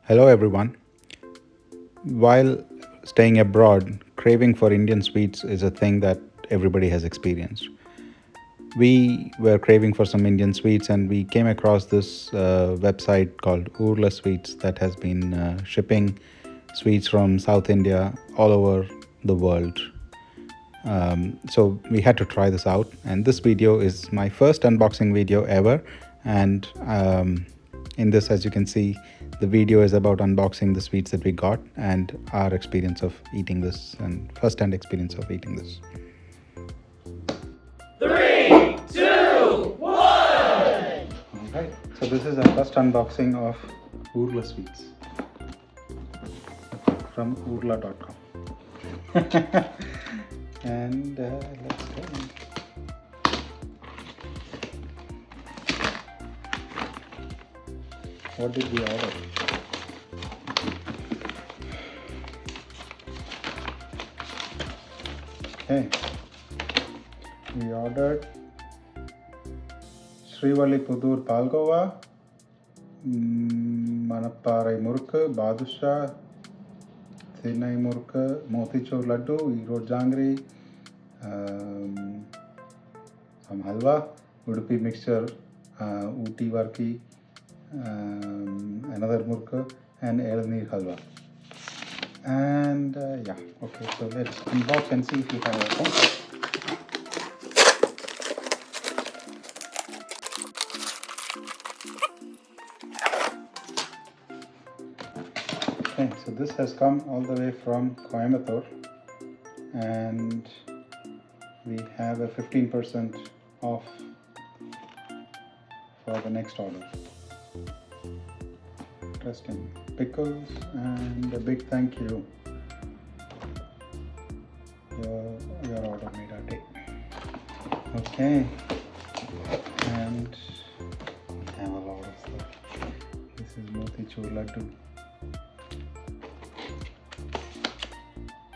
Hello everyone. While staying abroad, craving for Indian sweets is a thing that everybody has experienced. We were craving for some Indian sweets and we came across this website called OORLA Sweets that has been shipping sweets from South India all over the world. So we had to try this out, and this video is my first unboxing video ever. And in this, as you can see, the video is about unboxing the sweets that we got and our experience of eating this and first-hand experience of eating this. 3, 2, 1! Alright, so this is our first unboxing of OORLA Sweets from OORLA.com. And let's go. What did we order? Okay, we ordered Srivalliputhur Palgova, Manapparai Murukku, Badusha, Thinnai Murukku, Motichur Laddu, Erode Jangri, some halwa, Udupi mixture, Ooty Varki, another murukku, and Elnir halwa. And yeah, okay, so let's unbox and see if we have a phone. Okay, so this has come all the way from Coimbatore, and we have a 15% off for the next order. Interesting. Pickles, and a big thank you. Your order made our day. Okay, and we have a lot of stuff. This is Motichur Laddu,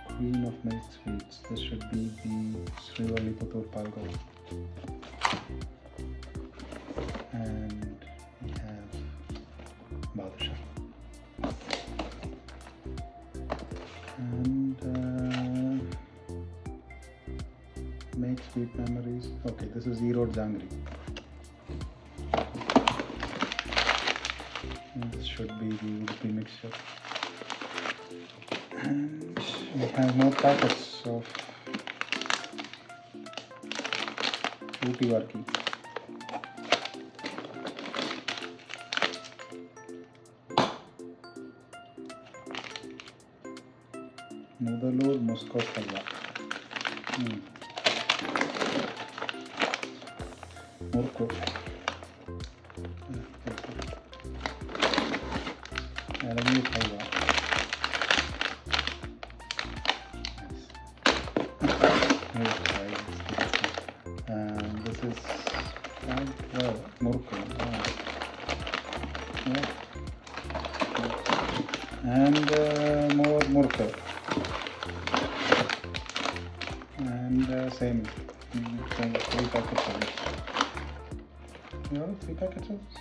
Queen of Milk Sweets. This should be the Srivalliputhur Palgova. And we have Badusha. And make sweet memories. Okay, this is Erode Jangri. And this should be the Udupi mixture. And we have more packets of Ooty Varki. Nudalur Muscat halwa. Murukku. Elnir halwa. And this is murukku. Yeah. And more murukku. And same 3 packets of this. You know, 3 packets of this.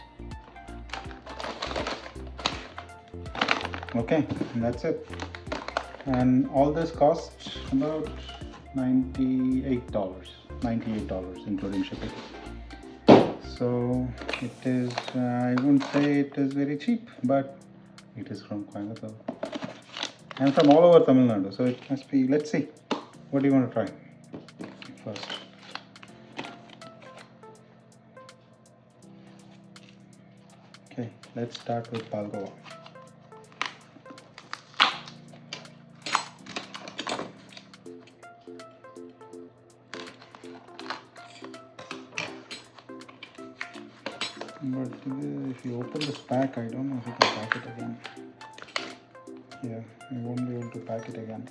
Okay, and that's it. And all this costs about $98 including shipping. So it is, I wouldn't say it is very cheap, but it is from Coimbatore and from all over Tamil Nadu, so it must be. Let's see, what do you want to try first? Okay, let's start with Palgova. But if you open this pack, I don't know if you can pack it again. Yeah, you won't be able to pack it again.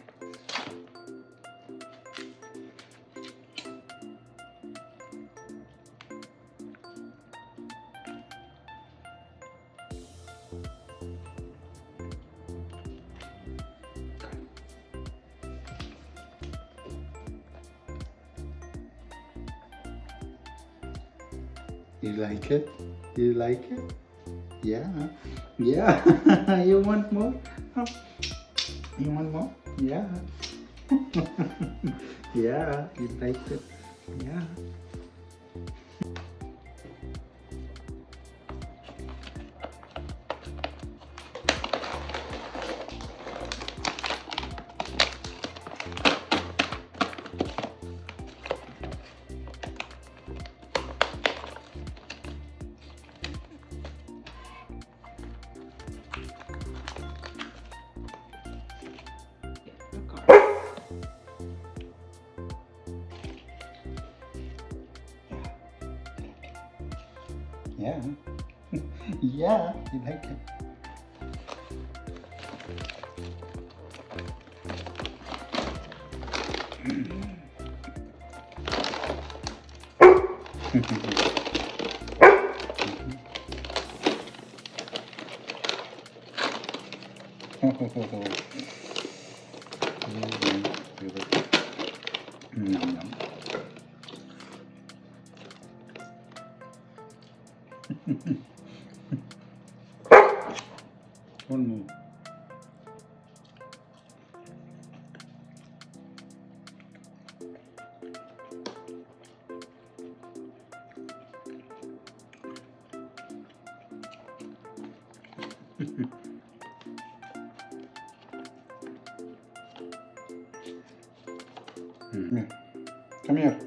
You like it? You like it? Yeah. Yeah. You want more? Huh? You want more? Yeah. Yeah, you like it. Yeah. Yeah. Yeah, you like it. Yum, yum. One more. Mm. Come here.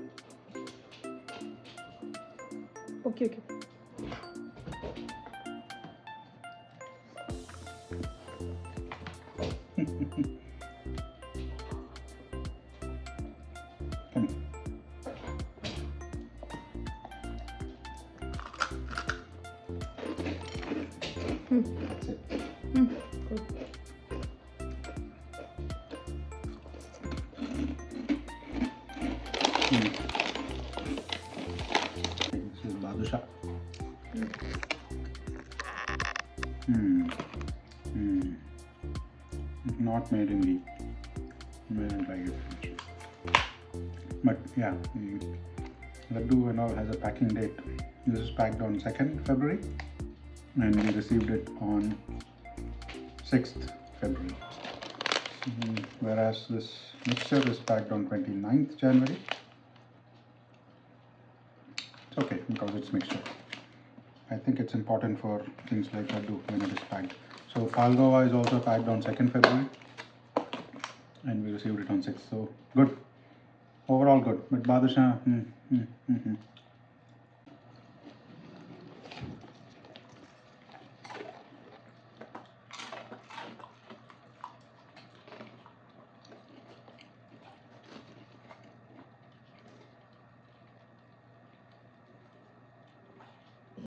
Okay, okay. Come here. That's it. Good. This is Badusha. Hmm. Hmm. Not made in wheat. Made in dry refrigeration. But yeah, the laddu and all has a packing date. This is packed on 2nd February and we received it on 6th February. Whereas this mixture is packed on 29th January. It's okay because it's mixture. I think it's important for things like laddu when it is packed. So Falgova is also packed on 2nd February and we received it on 6th. So good. Overall good. But Badusha,